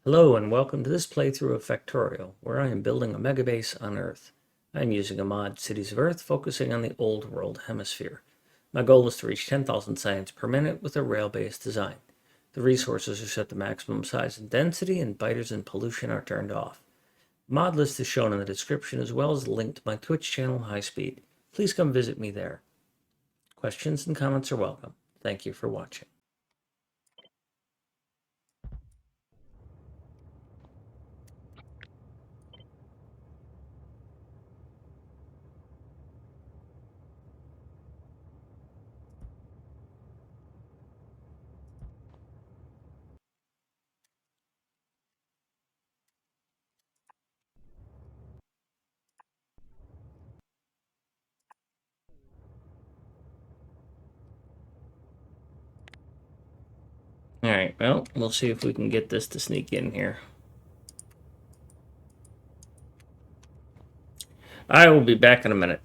Hello and welcome to this playthrough of Factorio, where I am building a megabase on Earth. I am using a mod, Cities of Earth, focusing on the Old World Hemisphere. My goal is to reach 10,000 science per minute with a rail-based design. The resources are set to maximum size and density, and biters and pollution are turned off. The mod list is shown in the description, as well as a link to my Twitch channel, High Speed. Please come visit me there. Questions and comments are welcome. Thank you for watching. Alright, well, we'll see if we can get this to sneak in here. I will be back in a minute.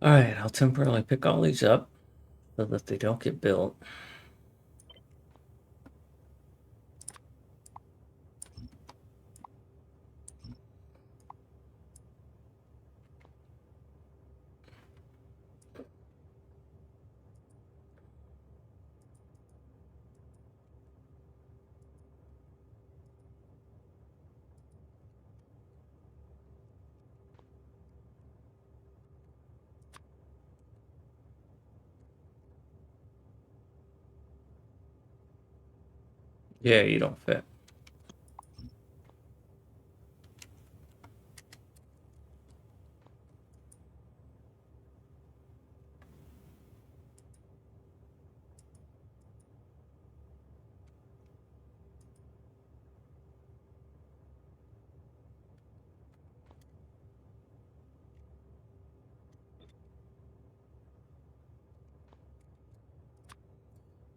Alright, I'll temporarily pick all these up so that they don't get built. Yeah, you don't fit.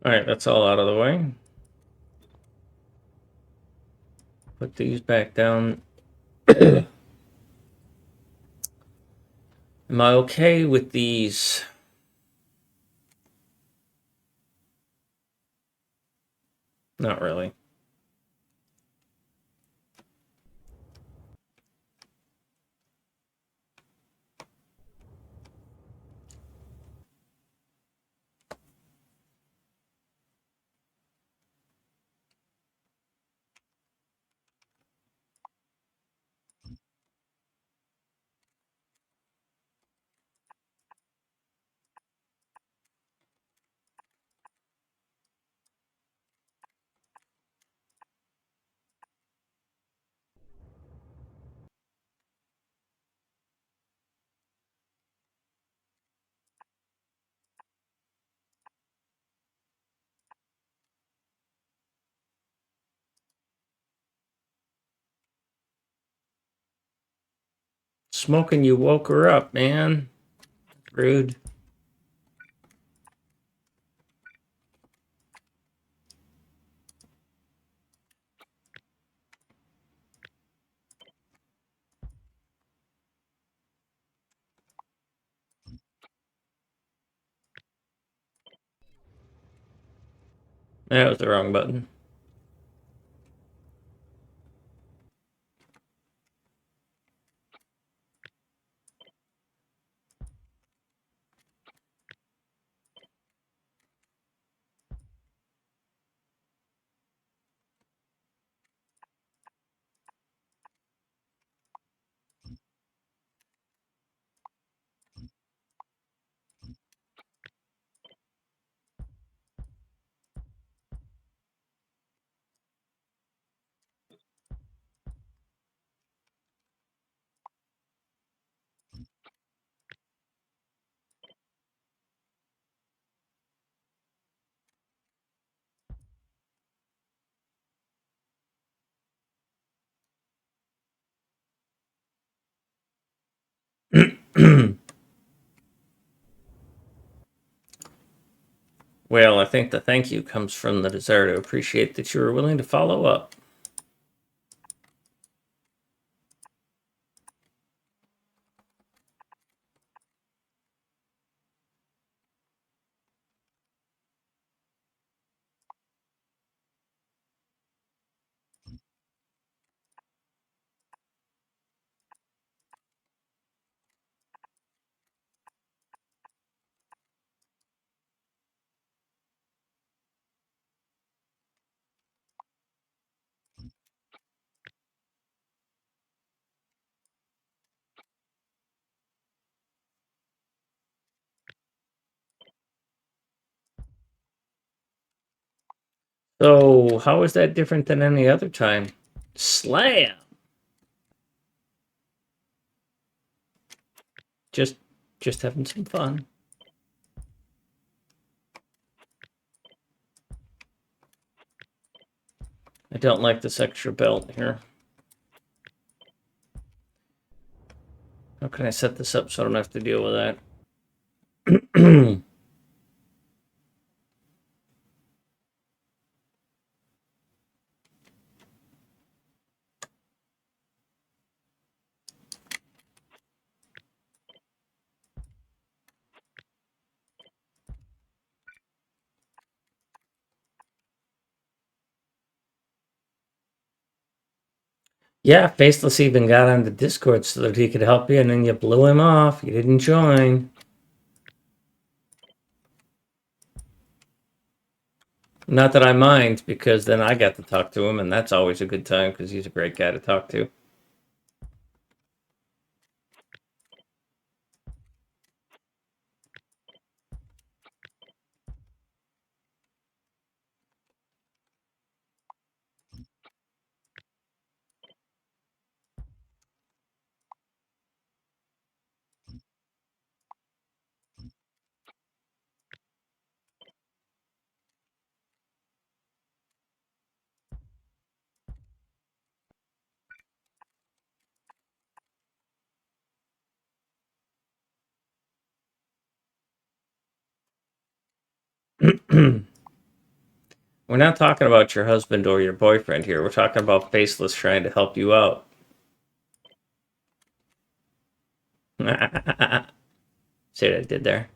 Alright, that's all out of the way. Put these back down. Am I okay with these? Not really. Smoking, you woke her up, man. Rude. That was the wrong button. Well, I think the thank you comes from the desire to appreciate that you were willing to follow up. So, how is that different than any other time? Slam! Just having some fun. I don't like this extra belt here. How can I set this up so I don't have to deal with that? Yeah, Faceless even got on the Discord so that he could help you, and then you blew him off. You didn't join. Not that I mind, because then I got to talk to him, and that's always a good time because he's a great guy to talk to. We're not talking about your husband or your boyfriend here. We're talking about Faceless trying to help you out. See what I did there?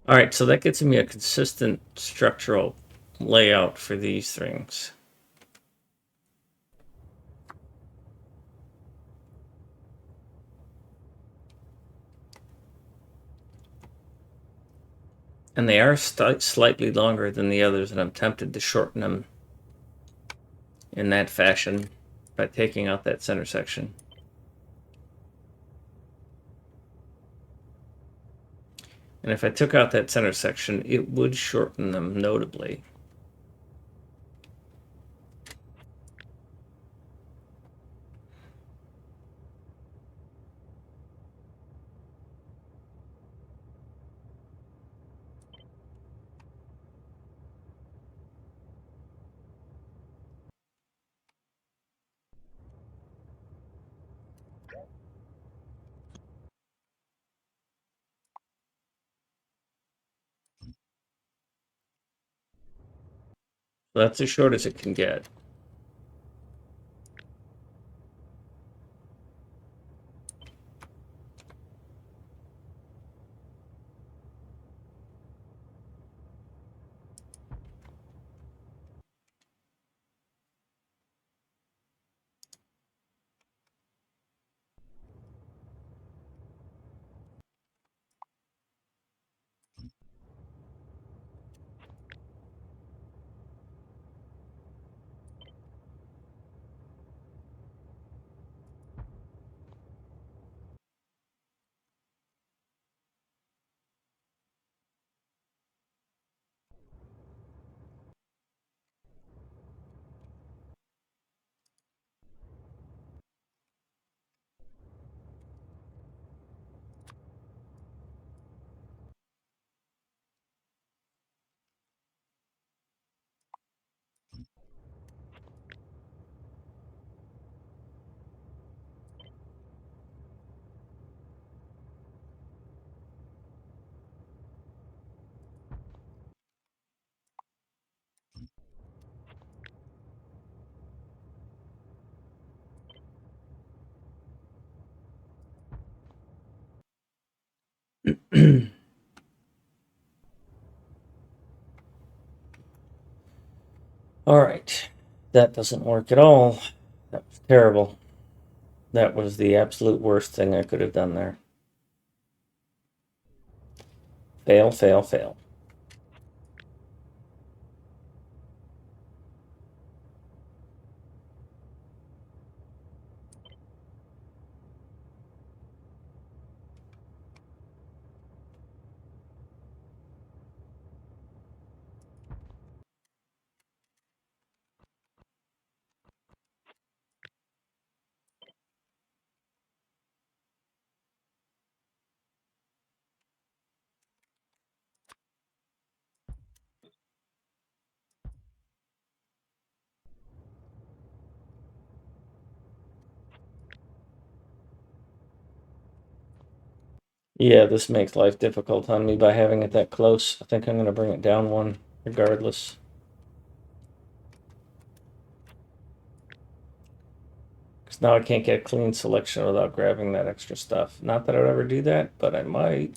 All right, so that gets me a consistent structural layout for these things. And they are slightly longer than the others, and I'm tempted to shorten them in that fashion by taking out that center section. And if I took out that center section, it would shorten them notably. So that's as short as it can get. All right, that doesn't work at all. That was terrible. That was the absolute worst thing I could have done there. Fail, fail, fail. Yeah, this makes life difficult on me by having it that close. I think I'm going to bring it down one regardless. Because now I can't get a clean selection without grabbing that extra stuff. Not that I would ever do that, but I might.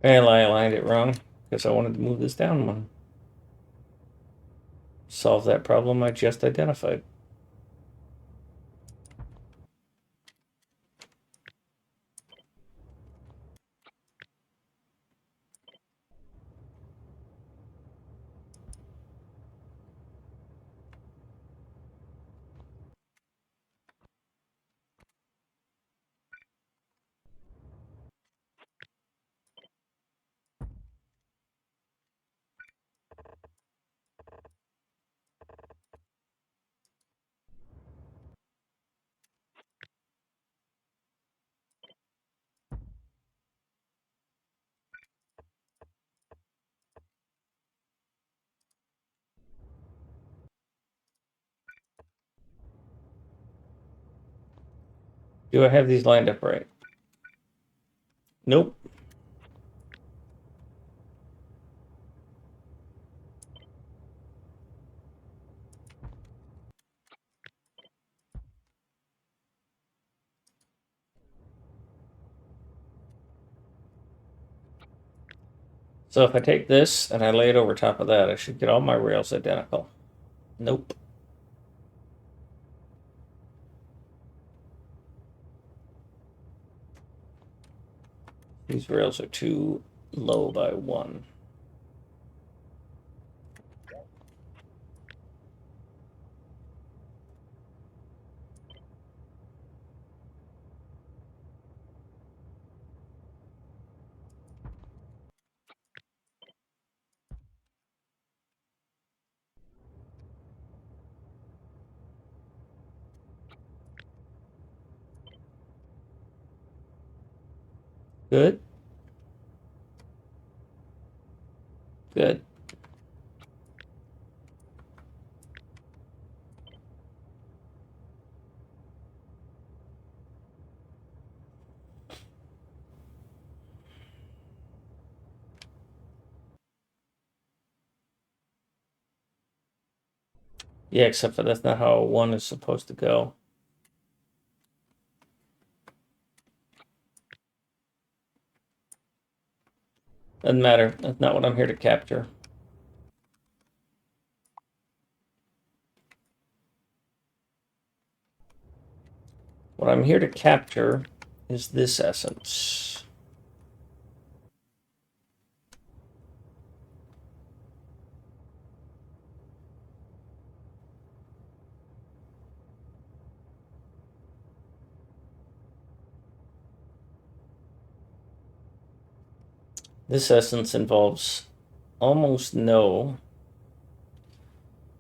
And I aligned it wrong because I wanted to move this down one. Solve that problem I just identified. Do I have these lined up right? Nope. So if I take this and I lay it over top of that, I should get all my rails identical. Nope. These rails are too low by one. Good. Good. Yeah, except for that's not how one is supposed to go. Doesn't matter. That's not what I'm here to capture. What I'm here to capture is this essence. This essence involves almost no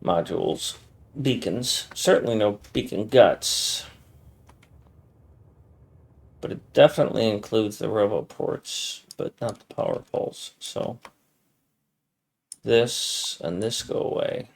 modules, beacons, certainly no beacon guts, but it definitely includes the robo ports, but not the power poles. So this and this go away.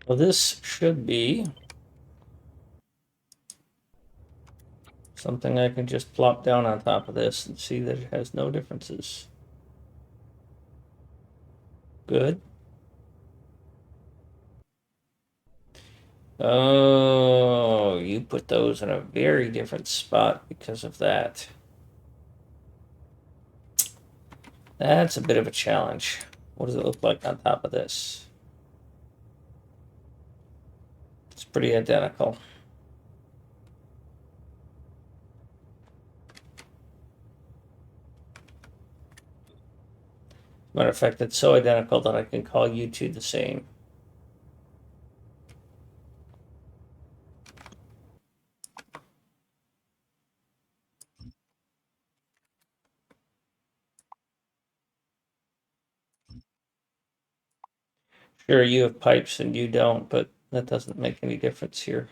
Well, this should be something I can just plop down on top of this and see that it has no differences. Good. Oh, you put those in a very different spot because of that. That's a bit of a challenge. What does it look like on top of this? It's pretty identical. Matter of fact, it's so identical that I can call you two the same. Sure, you have pipes and you don't, but that doesn't make any difference here.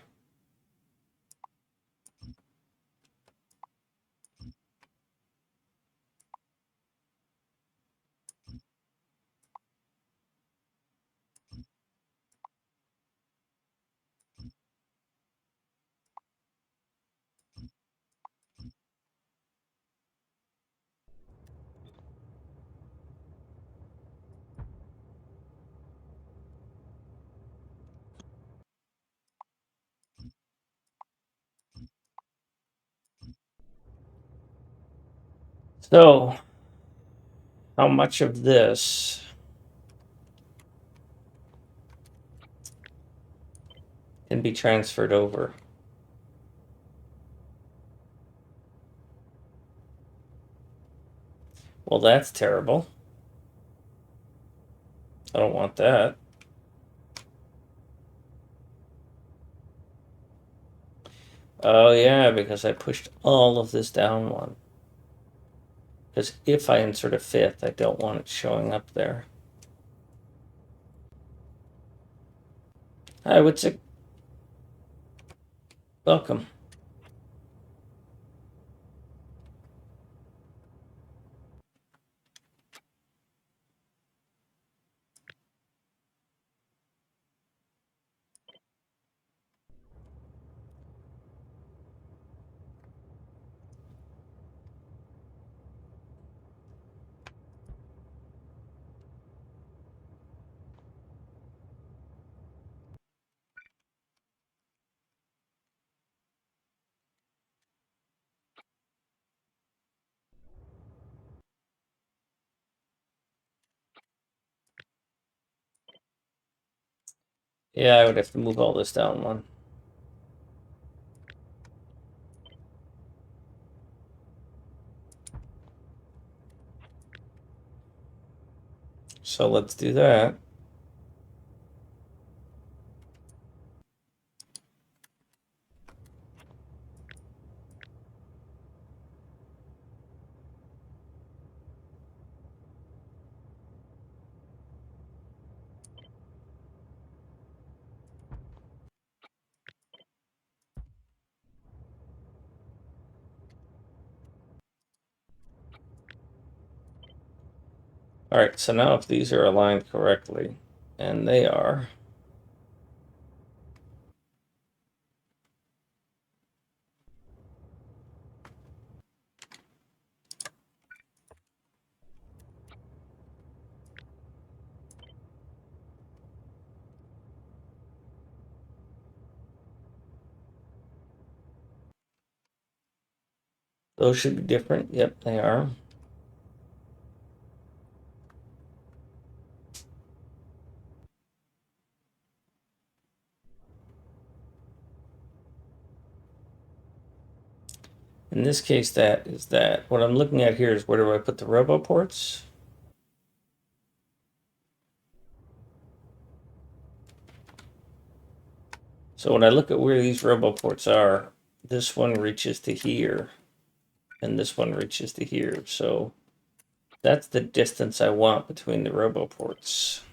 So, how much of this can be transferred over? Well, that's terrible. I don't want that. Oh yeah, because I pushed all of this down one. Because if I insert a fifth, I don't want it showing up there. I would say, welcome. Yeah, I would have to move all this down one. So let's do that. All right, so now if these are aligned correctly, and they are, those should be different. Yep, they are. In this case, that is that. What I'm looking at here is where do I put the robo ports? So when I look at where these robo ports are, this one reaches to here, and this one reaches to here. So that's the distance I want between the robo ports.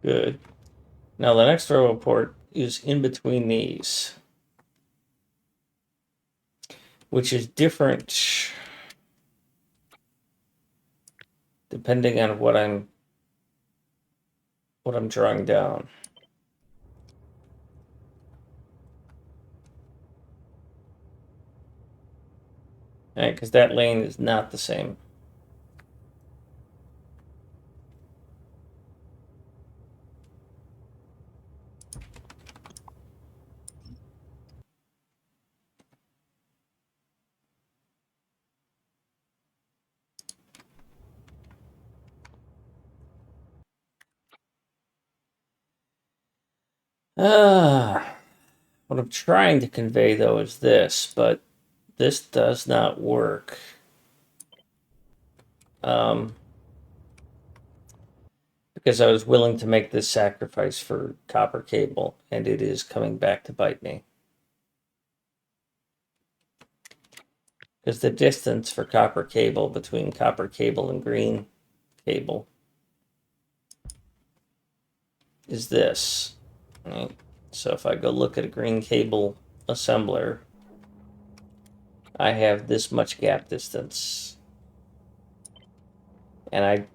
Good. Now the next row port is in between these, which is different depending on what I'm drawing down. Right, because that lane is not the same. What I'm trying to convey though is this, but this does not work. Because I was willing to make this sacrifice for copper cable, and it is coming back to bite me. Because the distance for copper cable between copper cable and green cable is this. Right? So if I go look at a green cable assembler, I have this much gap distance. And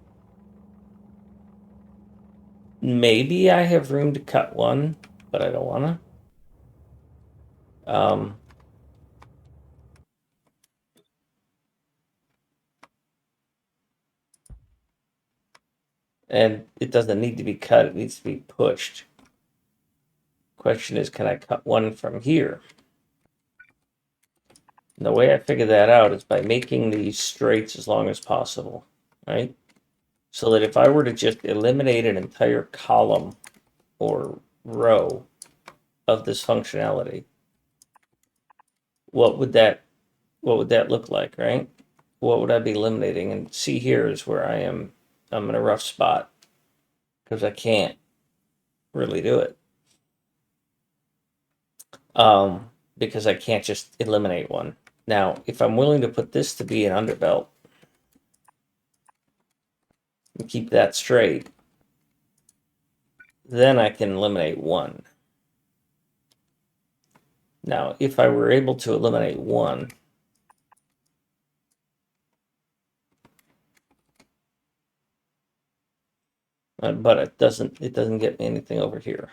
maybe I have room to cut one, but I don't want to. And it doesn't need to be cut, it needs to be pushed. Question is, can I cut one from here? And the way I figure that out is by making these straights as long as possible, right? So that if I were to just eliminate an entire column or row of this functionality, what would that look like, right? What would I be eliminating? And see, here is where I'm in a rough spot because I can't really do it. Because I can't just eliminate one. Now, if I'm willing to put this to be an underbelt and keep that straight, then I can eliminate one. Now, if I were able to eliminate one, but it doesn't get me anything over here.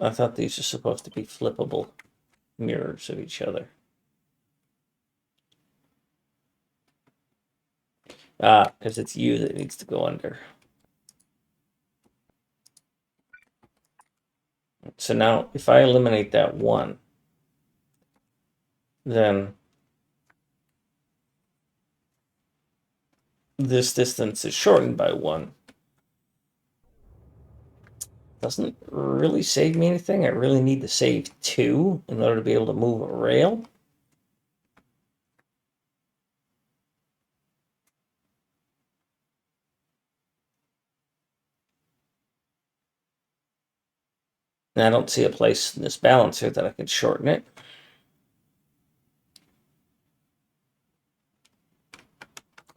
I thought these are supposed to be flippable mirrors of each other. Because it's U that needs to go under. So now, if I eliminate that one, then this distance is shortened by one. Doesn't really save me anything. I really need to save 2 in order to be able to move a rail. And I don't see a place in this balancer that I could shorten it.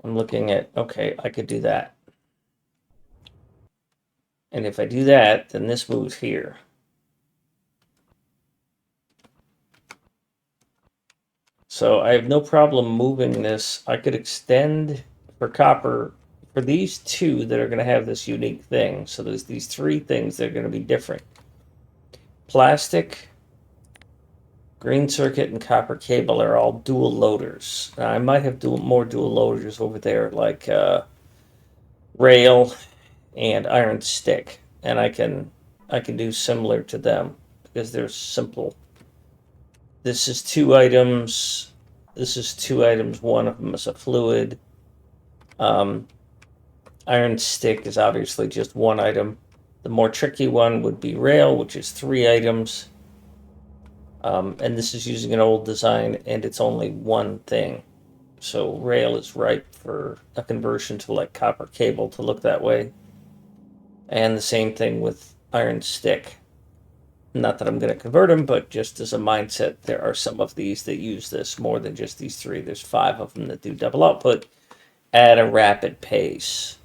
I'm looking at, okay, I could do that. And if I do that, then this moves here. So I have no problem moving this. I could extend for copper for these 2 that are going to have this unique thing. So there's these 3 things that are going to be different. Plastic, green circuit, and copper cable are all dual loaders. Now, I might have more dual loaders over there, like rail and iron stick, and I can do similar to them because they're simple. This is 2 items. This is 2 items. One of them is a fluid. Iron stick is obviously just 1 item. The more tricky one would be rail, which is 3 items. And this is using an old design, and it's only 1 thing. So rail is ripe for a conversion to like copper cable to look that way. And the same thing with iron stick. Not that I'm going to convert them, but just as a mindset, there are some of these that use this more than just these three. There's 5 of them that do double output at a rapid pace.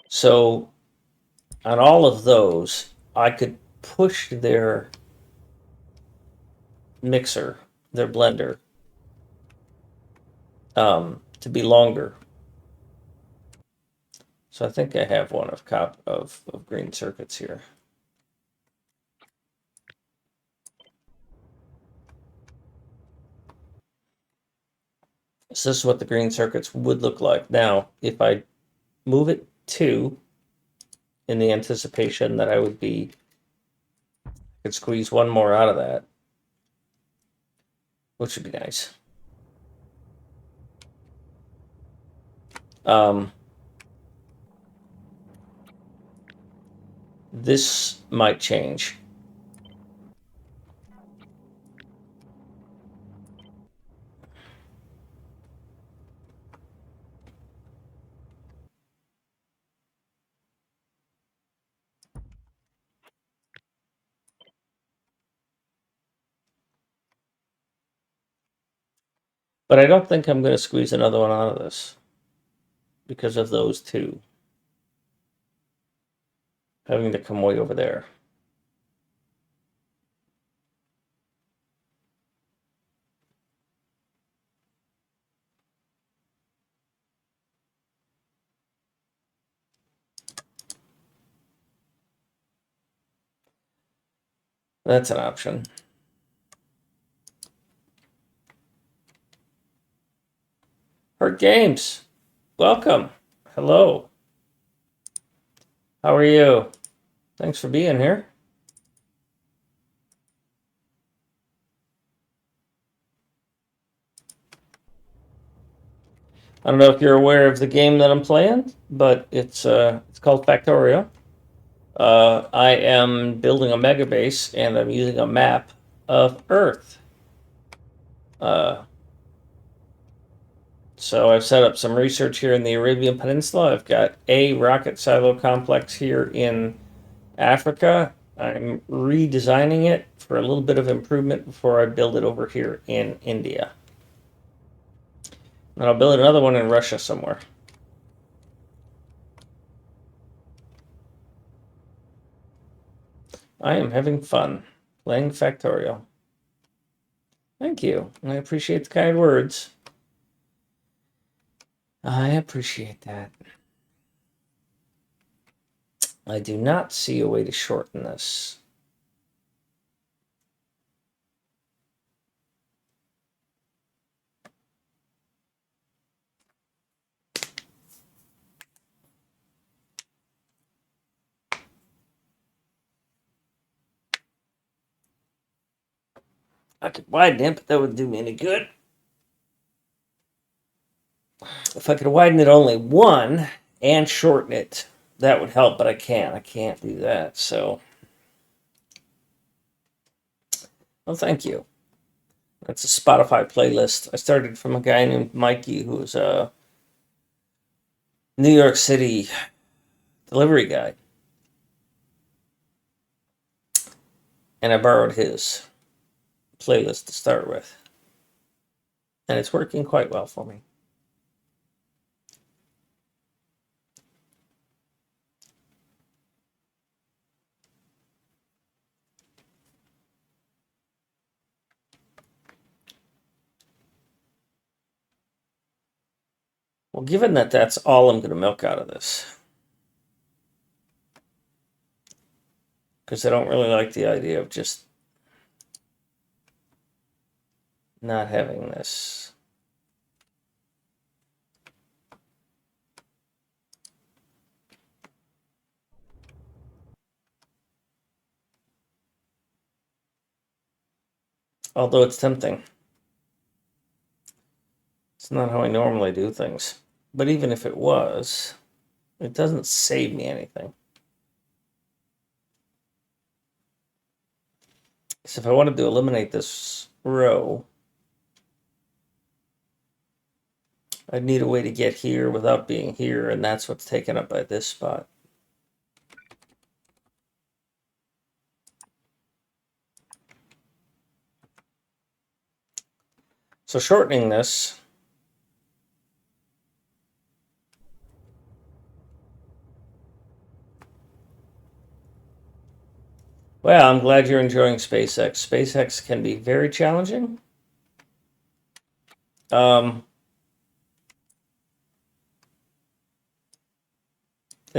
So on all of those, I could push their mixer, their blender, to be longer. So I think I have one of green circuits here. So this is what the green circuits would look like. Now, if I move it 2 in the anticipation that I could squeeze one more out of that, which would be nice. This might change. But I don't think I'm going to squeeze another one out of this because of those 2 having to come way over there. That's an option. Hurt Games, welcome. Hello. How are you? Thanks for being here. I don't know if you're aware of the game that I'm playing, but it's called Factorio. I am building a MegaBase, and I'm using a map of Earth. So I've set up some research here in the Arabian Peninsula. I've got a rocket silo complex here in Africa. I'm redesigning it for a little bit of improvement before I build it over here in India. And I'll build another one in Russia somewhere. I am having fun playing Factorio. Thank you. I appreciate the kind words. I appreciate that. I do not see a way to shorten this. I could widen it, but that wouldn't do me any good. If I could widen it only 1 and shorten it, that would help, but I can't. I can't do that, so. Well, thank you. That's a Spotify playlist. I started from a guy named Mikey, who's a New York City delivery guy. And I borrowed his playlist to start with. And it's working quite well for me. Well, given that that's all I'm going to milk out of this, because I don't really like the idea of just not having this. Although it's tempting. It's not how I normally do things. But even if it was, it doesn't save me anything. So if I wanted to eliminate this row, I'd need a way to get here without being here, and that's what's taken up by this spot. So shortening this, well, I'm glad you're enjoying SpaceX. SpaceX can be very challenging. And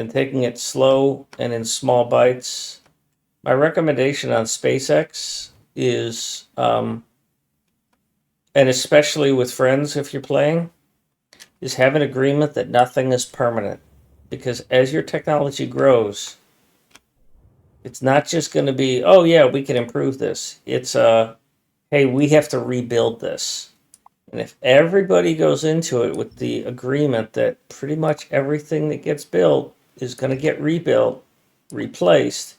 taking it slow and in small bites. My recommendation on SpaceX is, and especially with friends if you're playing, is have an agreement that nothing is permanent. Because as your technology grows, it's not just going to be, oh yeah, we can improve this. It's hey, we have to rebuild this. And if everybody goes into it with the agreement that pretty much everything that gets built is going to get rebuilt, replaced,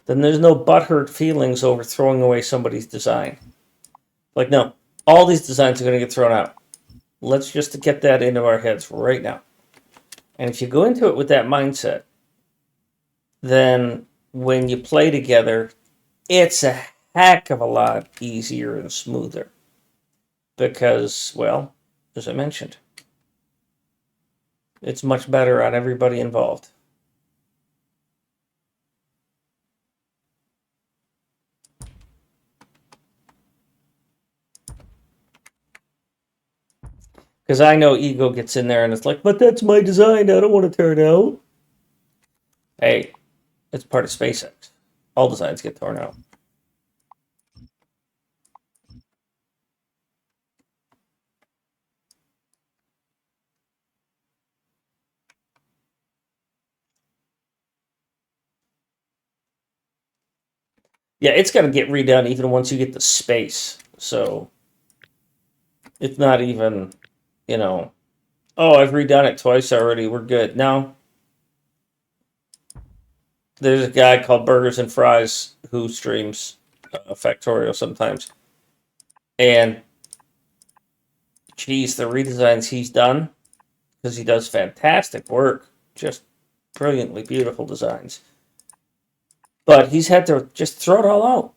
then there's no butthurt feelings over throwing away somebody's design. Like, no, all these designs are going to get thrown out. Let's just get that into our heads right now. And if you go into it with that mindset, then when you play together, it's a heck of a lot easier and smoother. Because, well, as I mentioned, it's much better on everybody involved. Because I know ego gets in there and it's like, but that's my design. I don't want to tear it out. Hey, it's part of SpaceX. All designs get torn out. Yeah, it's got to get redone even once you get the space. So it's not even, you know, oh, I've redone it twice already. We're good. No, there's a guy called Burgers and Fries who streams Factorio sometimes. And geez, the redesigns he's done, because he does fantastic work, just brilliantly beautiful designs. But he's had to just throw it all out.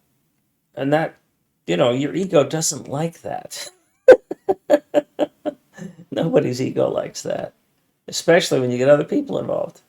And that, your ego doesn't like that. Nobody's ego likes that, especially when you get other people involved.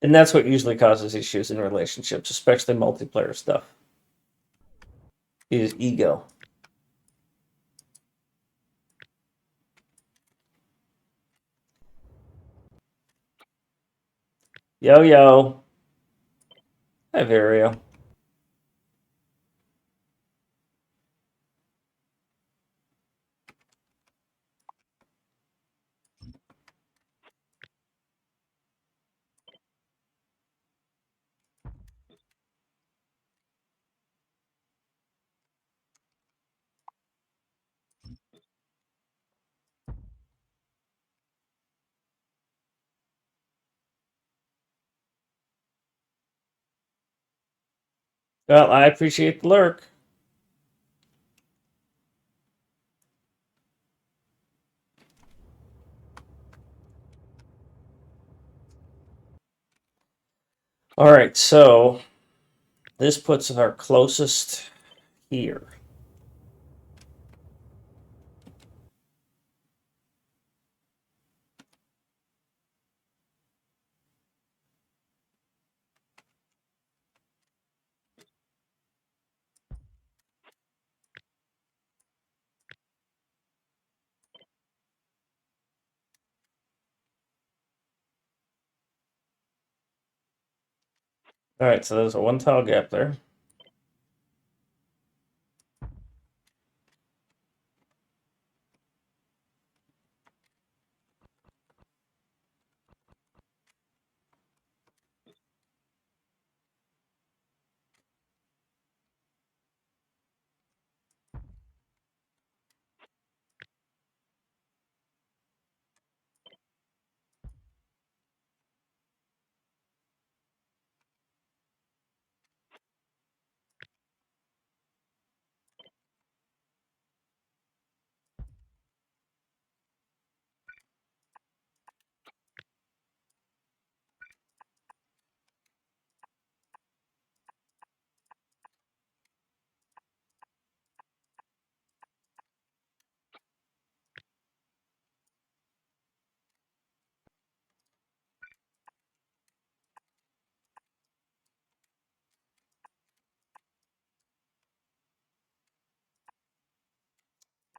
And that's what usually causes issues in relationships, especially multiplayer stuff, is ego. Yo, yo. Hi, Vario. Well, I appreciate the lurk. All right, so this puts our closest here. All right, so there's a one tile gap there.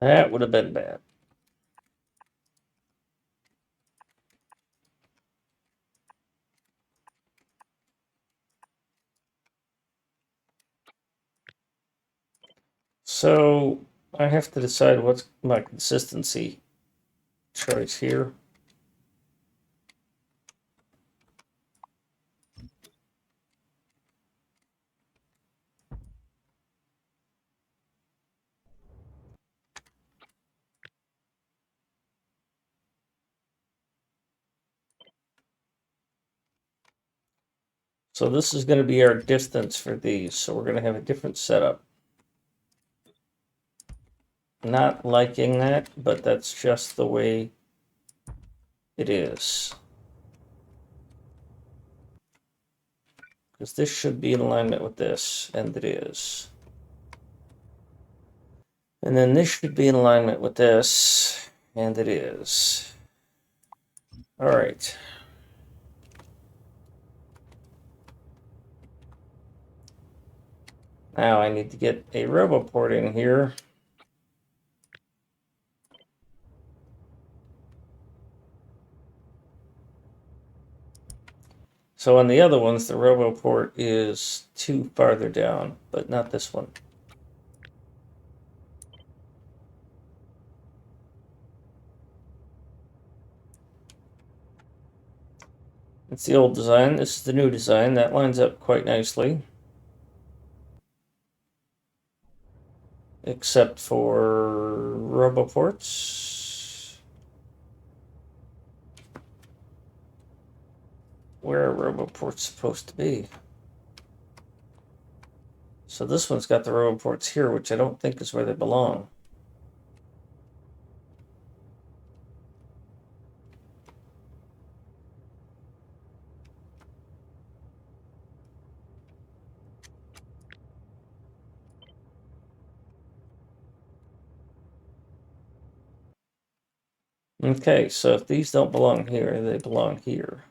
That would have been bad. So I have to decide what's my consistency choice here. So this is going to be our distance for these. So we're going to have a different setup. Not liking that, but that's just the way it is. Because this should be in alignment with this, and it is. And then this should be in alignment with this, and it is. All right. Now I need to get a RoboPort in here. So on the other ones, the RoboPort is too farther down, but not this one. It's the old design. This is the new design. That lines up quite nicely. Except for RoboPorts. Where are RoboPorts supposed to be? So this one's got the RoboPorts here, which I don't think is where they belong. Okay, so if these don't belong here, they belong here.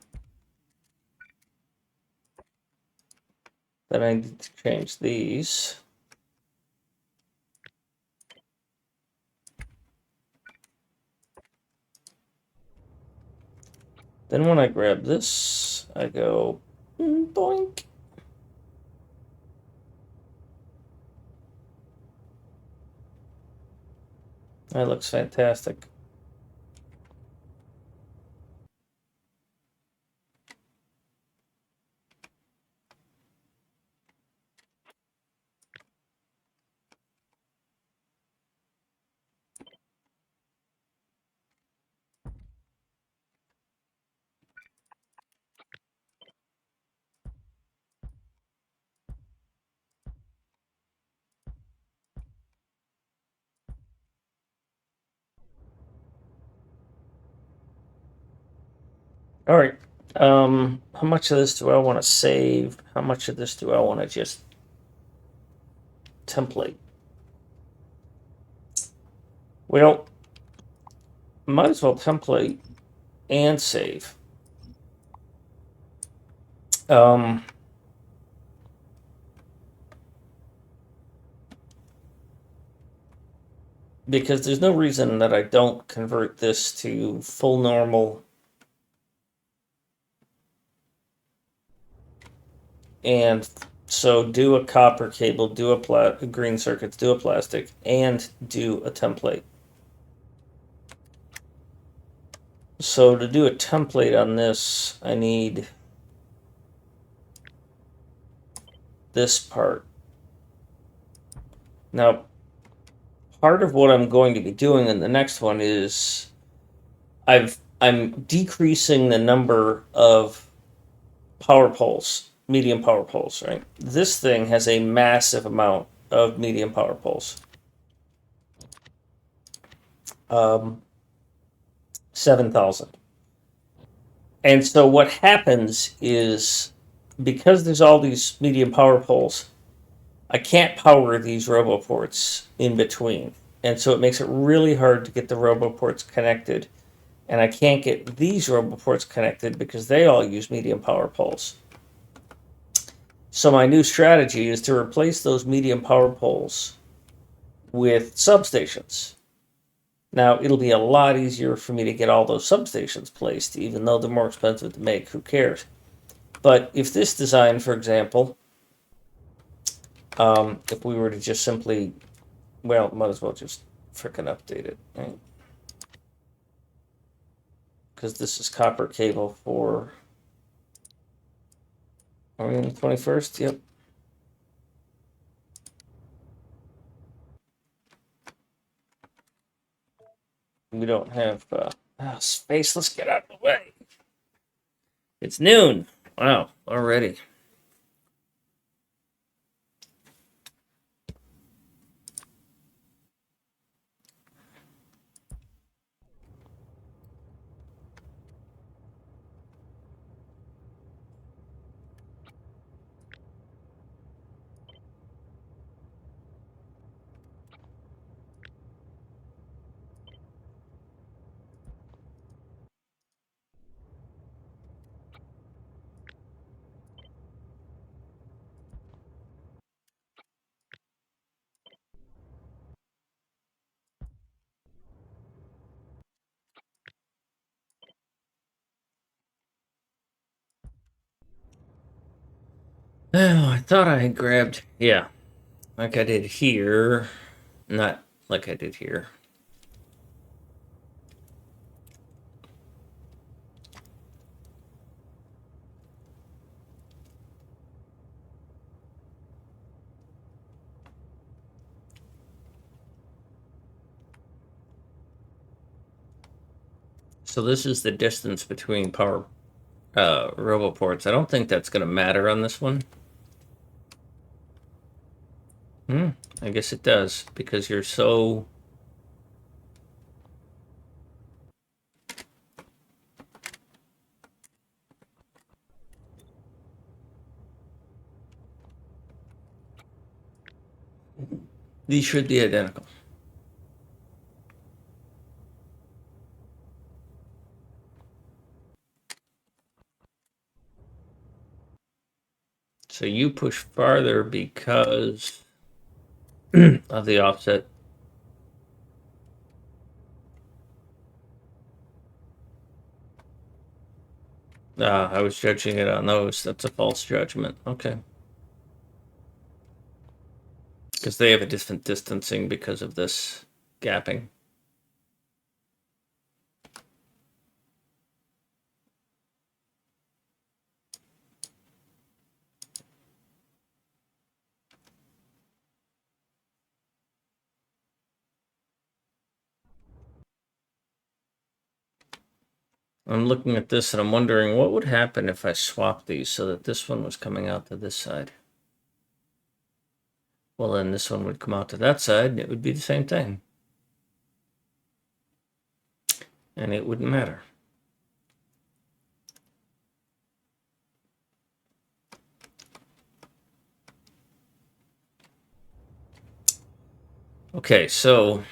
Then I need to change these. Then when I grab this, I go boink. That looks fantastic. All right. How much of this do I want to save? How much of this do I want to just template? Well, might as well template and save. Because there's no reason that I don't convert this to full normal and so do a copper cable, do a green circuits, do a plastic, and do a template. So to do a template on this, I need this part. Now, part of what I'm going to be doing in the next one is I'm decreasing the number of power poles, medium power poles, right? This thing has a massive amount of medium power poles. 7,000. And so what happens is, because there's all these medium power poles, I can't power these RoboPorts in between. And so it makes it really hard to get the RoboPorts connected. And I can't get these RoboPorts connected because they all use medium power poles. So my new strategy is to replace those medium power poles with substations. Now, it'll be a lot easier for me to get all those substations placed, even though they're more expensive to make. Who cares? But if this design, for example, if we were to just simply, well, might as well just frickin' update it, right? Because this is copper cable for, are we on the 21st? Yep. We don't have space. Let's get out of the way. It's noon. Wow, already. Oh, I thought I had grabbed, yeah, like I did here. Not like I did here. So this is the distance between power roboports. I don't think that's going to matter on this one. I guess it does, because you're so... These should be identical. So you push farther because of the offset. I was judging it on those. That's a false judgment. Okay. Because they have a different distancing because of this gapping. I'm looking at this and I'm wondering what would happen if I swapped these so that this one was coming out to this side. Well, then this one would come out to that side and it would be the same thing. And it wouldn't matter. Okay, so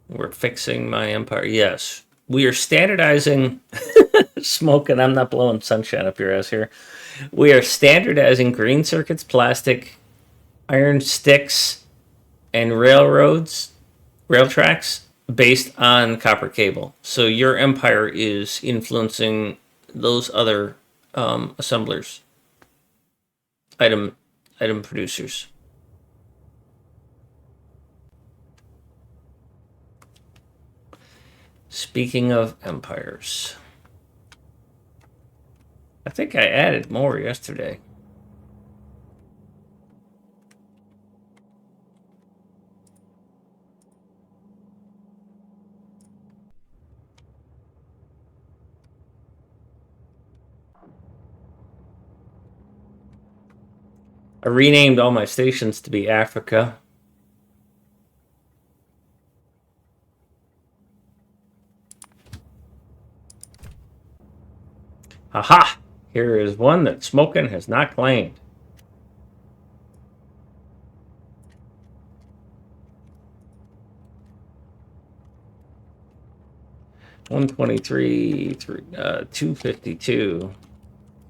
we're fixing my empire. Yes, we are standardizing smoke, and I'm not blowing sunshine up your ass here. We are standardizing green circuits, plastic, iron sticks, and rail tracks based on copper cable. So your empire is influencing those other assemblers, item producers. Speaking of empires, I think I added more yesterday. I renamed all my stations to be Africa. Aha! Here is one that Smokin' has not claimed. $123, 252,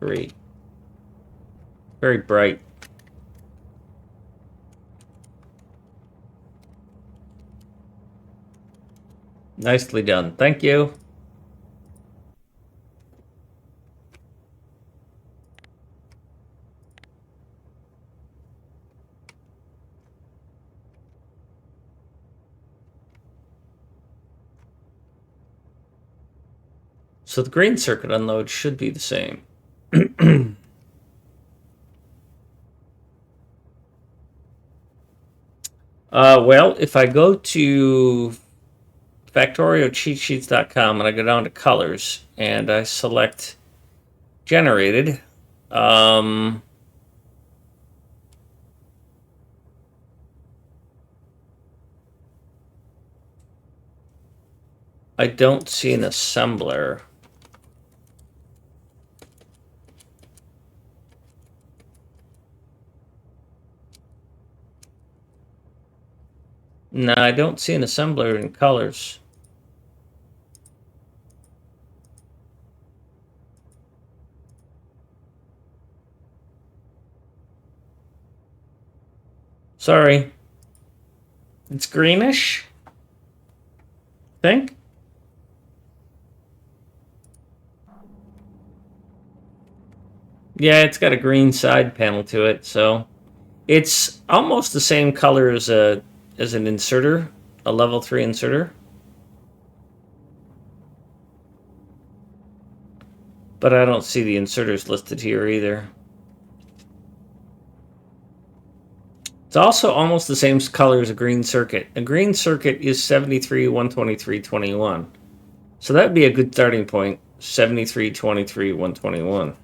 3. Very bright. Nicely done. Thank you. So the green circuit unload should be the same. Well, if I go to FactorioCheatSheets.com and I go down to colors and I select generated, I don't see an assembler. No, I don't see an assembler in colors. Sorry. It's greenish, I think. Yeah, it's got a green side panel to it, so it's almost the same color as an inserter, a level 3 inserter. But I don't see the inserters listed here either. It's also almost the same color as a green circuit. A green circuit is 73, 123, 21. So that would be a good starting point. 73, 23, 121.